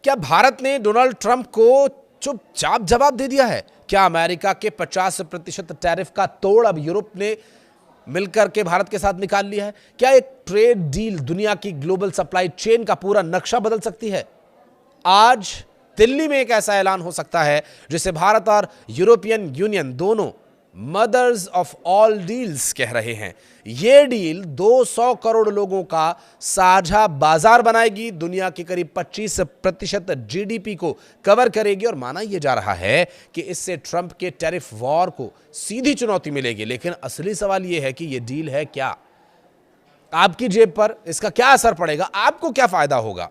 क्या भारत ने Donald Trump को चुपचाप जवाब दे दिया है? क्या अमेरिका के 50% टैरिफ का तोड़ अब यूरोप ने मिलकर के भारत के साथ निकाल लिया है? क्या एक ट्रेड डील दुनिया की ग्लोबल सप्लाई चेन का पूरा नक्शा बदल सकती है? आज दिल्ली में एक ऐसा ऐलान हो सकता है जिसे भारत और यूरोपियन यूनियन दोनों मदर्स ऑफ ऑल डील्स कह रहे हैं। यह डील 200 करोड़ लोगों का साझा बाजार बनाएगी, दुनिया के करीब 25% जीडीपी को कवर करेगी और माना यह जा रहा है कि इससे ट्रंप के टैरिफ वॉर को सीधी चुनौती मिलेगी। लेकिन असली सवाल यह है कि यह डील है क्या? आपकी जेब पर इसका क्या असर पड़ेगा? आपको क्या फायदा होगा?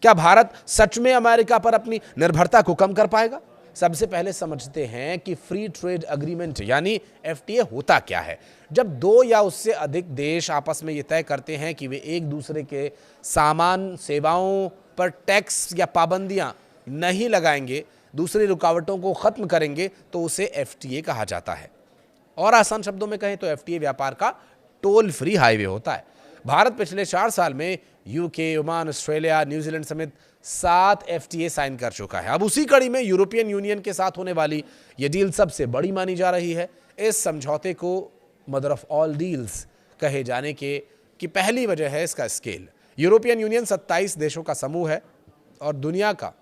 क्या भारत सच में अमेरिका पर अपनी निर्भरता को कम कर पाएगा? सबसे पहले समझते हैं कि फ्री ट्रेड एग्रीमेंट यानी एफटीए होता क्या है। जब दो या उससे अधिक देश आपस में यह तय करते हैं कि वे एक दूसरे के सामान सेवाओं पर टैक्स या पाबंदियां नहीं लगाएंगे, दूसरी रुकावटों को खत्म करेंगे, तो उसे एफटीए कहा जाता है। और आसान शब्दों में कहें तो एफटीए व्यापार का टोल फ्री हाईवे होता है। भारत पिछले 4 साल में यूके, ओमान, ऑस्ट्रेलिया, न्यूजीलैंड समेत 7 एफटीए साइन कर चुका है। अब उसी कड़ी में यूरोपियन यूनियन के साथ होने वाली यह डील सबसे बड़ी मानी जा रही है। इस समझौते को मदर ऑफ ऑल डील्स कहे जाने की पहली वजह है इसका स्केल। यूरोपियन यूनियन 27 देशों का समूह है और दुनिया का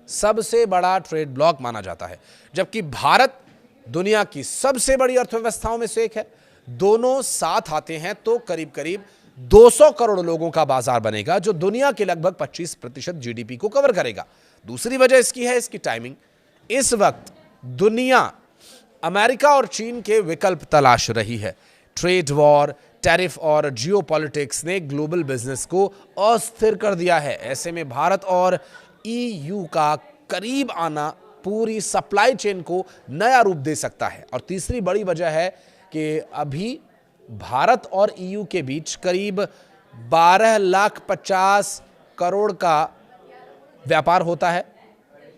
सबसे बड़ा ट्रेड ब्लॉक माना जाता है, जबकि भारत दुनिया की सबसे बड़ी अर्थव्यवस्थाओं में से एक है। दोनों साथ आते हैं तो करीब करीब 200 करोड़ लोगों का बाजार बनेगा, जो दुनिया के लगभग 25% जीडीपी को कवर करेगा। दूसरी वजह इसकी है इसकी टाइमिंग। इस वक्त दुनिया अमेरिका और चीन के विकल्प तलाश रही है। ट्रेड वॉर, टैरिफ और जियोपॉलिटिक्स ने ग्लोबल बिजनेस को अस्थिर कर दिया है। ऐसे में भारत और ईयू का करीब आना पूरी सप्लाई चेन को नया रूप दे सकता है। और तीसरी बड़ी वजह है कि अभी भारत और ईयू के बीच करीब 12,50,000 का व्यापार होता है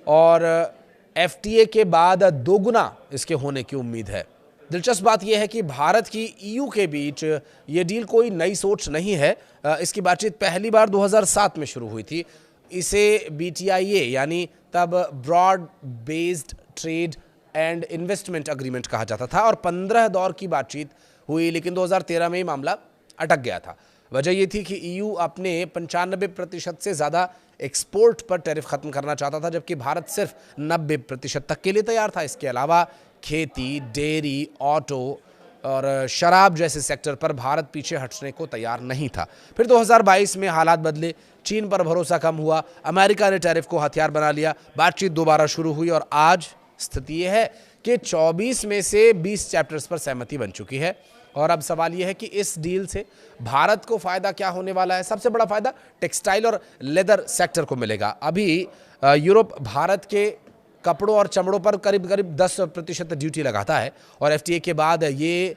और एफटीए के बाद दोगुना इसके होने की उम्मीद है। दिलचस्प बात यह है कि भारत की ईयू के बीच यह डील कोई नई सोच नहीं है। इसकी बातचीत पहली बार 2007 में शुरू हुई थी। इसे बीटीआईए यानी तब broad based trade and investment agreement कहा जाता था और 15 दौर की बातचीत हुई, लेकिन 2013 में ही मामला अटक गया था। वजह यह थी कि ईयू अपने 95% से ज़्यादा एक्सपोर्ट पर टैरिफ खत्म करना चाहता था, जबकि भारत सिर्फ 90% तक के लिए तैयार था। इसके अलावा खेती, डेयरी, ऑटो और शराब जैसे सेक्टर पर भारत पीछे हटने को तैयार नहीं था। फिर 2022 में हालात बदले, चीन पर भरोसा कम हुआ, अमेरिका ने टैरिफ को हथियार बना लिया, बातचीत दोबारा शुरू हुई और आज स्थिति यह है कि 24 में से 20 चैप्टर्स पर सहमति बन चुकी है। और अब सवाल यह है कि इस डील से भारत को फायदा क्या होने वाला है? सबसे बड़ा फायदा टेक्सटाइल और लेदर सेक्टर को मिलेगा। अभी यूरोप भारत के कपड़ों और चमड़ों पर करीब करीब 10% ड्यूटी लगाता है और एफटीए के बाद ये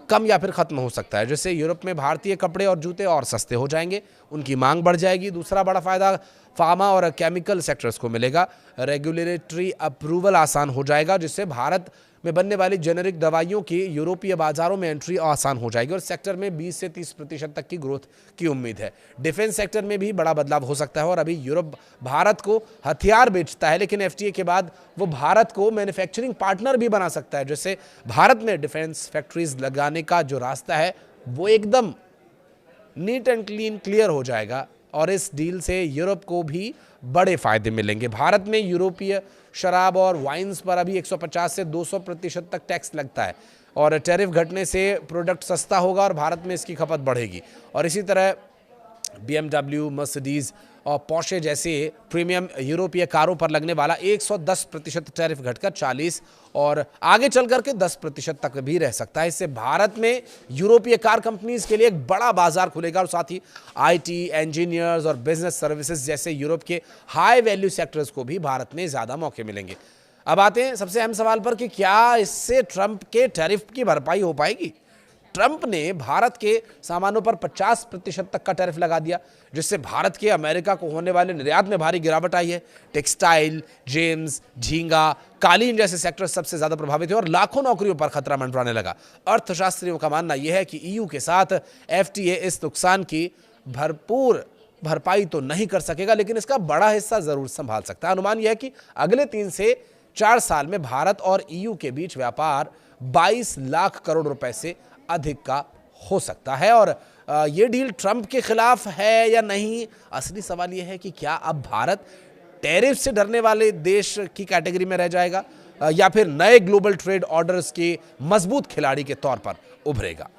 कम या फिर ख़त्म हो सकता है, जिससे यूरोप में भारतीय कपड़े और जूते और सस्ते हो जाएंगे, उनकी मांग बढ़ जाएगी। दूसरा बड़ा फायदा फार्मा और केमिकल सेक्टर्स को मिलेगा। रेगुलेटरी अप्रूवल आसान हो जाएगा, जिससे भारत में बनने वाली जेनेरिक दवाइयों की यूरोपीय बाजारों में एंट्री आसान हो जाएगी और सेक्टर में 20 से 30% तक की ग्रोथ की उम्मीद है। डिफेंस सेक्टर में भी बड़ा बदलाव हो सकता है और अभी यूरोप भारत को हथियार बेचता है, लेकिन एफटीए के बाद वो भारत को मैन्युफैक्चरिंग पार्टनर भी बना सकता है, जिससे भारत में डिफेंस फैक्ट्रीज लगाने का जो रास्ता है वो एकदम नीट एंड क्लीन क्लियर हो जाएगा और इस डील से यूरोप को भी बड़े फायदे मिलेंगे। भारत में यूरोपीय शराब और वाइन्स पर अभी 150 से 200% तक टैक्स लगता है और टैरिफ घटने से प्रोडक्ट सस्ता होगा और भारत में इसकी खपत बढ़ेगी। और इसी तरह BMW, मर्सिडीज और पोर्शे जैसे प्रीमियम यूरोपीय कारों पर लगने वाला 110% टैरिफ घटकर 40 और आगे चल करके 10% तक भी रह सकता है। इससे भारत में यूरोपीय कार कंपनीज के लिए एक बड़ा बाजार खुलेगा और साथ ही आईटी, इंजीनियर्स और बिजनेस सर्विसेज जैसे यूरोप के हाई वैल्यू सेक्टर्स को भी भारत में ज़्यादा मौके मिलेंगे। अब आते हैं सबसे अहम सवाल पर कि क्या इससे ट्रंप के टैरिफ की भरपाई हो पाएगी? ट्रंप ने भारत के सामानों पर 50% तक का टैरिफ लगा दिया, जिससे भारत के अमेरिका को होने वाले निर्यात में भारी गिरावट आई है। टेक्सटाइल, जेम्स, झींगा, कालीन जैसे सेक्टर सबसे ज्यादा प्रभावित हुए और लाखों नौकरियों पर खतरा मंडराने लगा। अर्थशास्त्रियों का मानना यह है कि ईयू के साथ एफटीए इस नुकसान की भरपूर भरपाई तो नहीं कर सकेगा, लेकिन इसका बड़ा हिस्सा जरूर संभाल सकता है। अनुमान यह है कि अगले 3 से 4 साल में भारत और ईयू के बीच व्यापार 22 लाख करोड़ रुपए से अधिक का हो सकता है। और ये डील ट्रंप के खिलाफ है या नहीं, असली सवाल यह है कि क्या अब भारत टैरिफ से डरने वाले देश की कैटेगरी में रह जाएगा या फिर नए ग्लोबल ट्रेड ऑर्डर्स के मजबूत खिलाड़ी के तौर पर उभरेगा।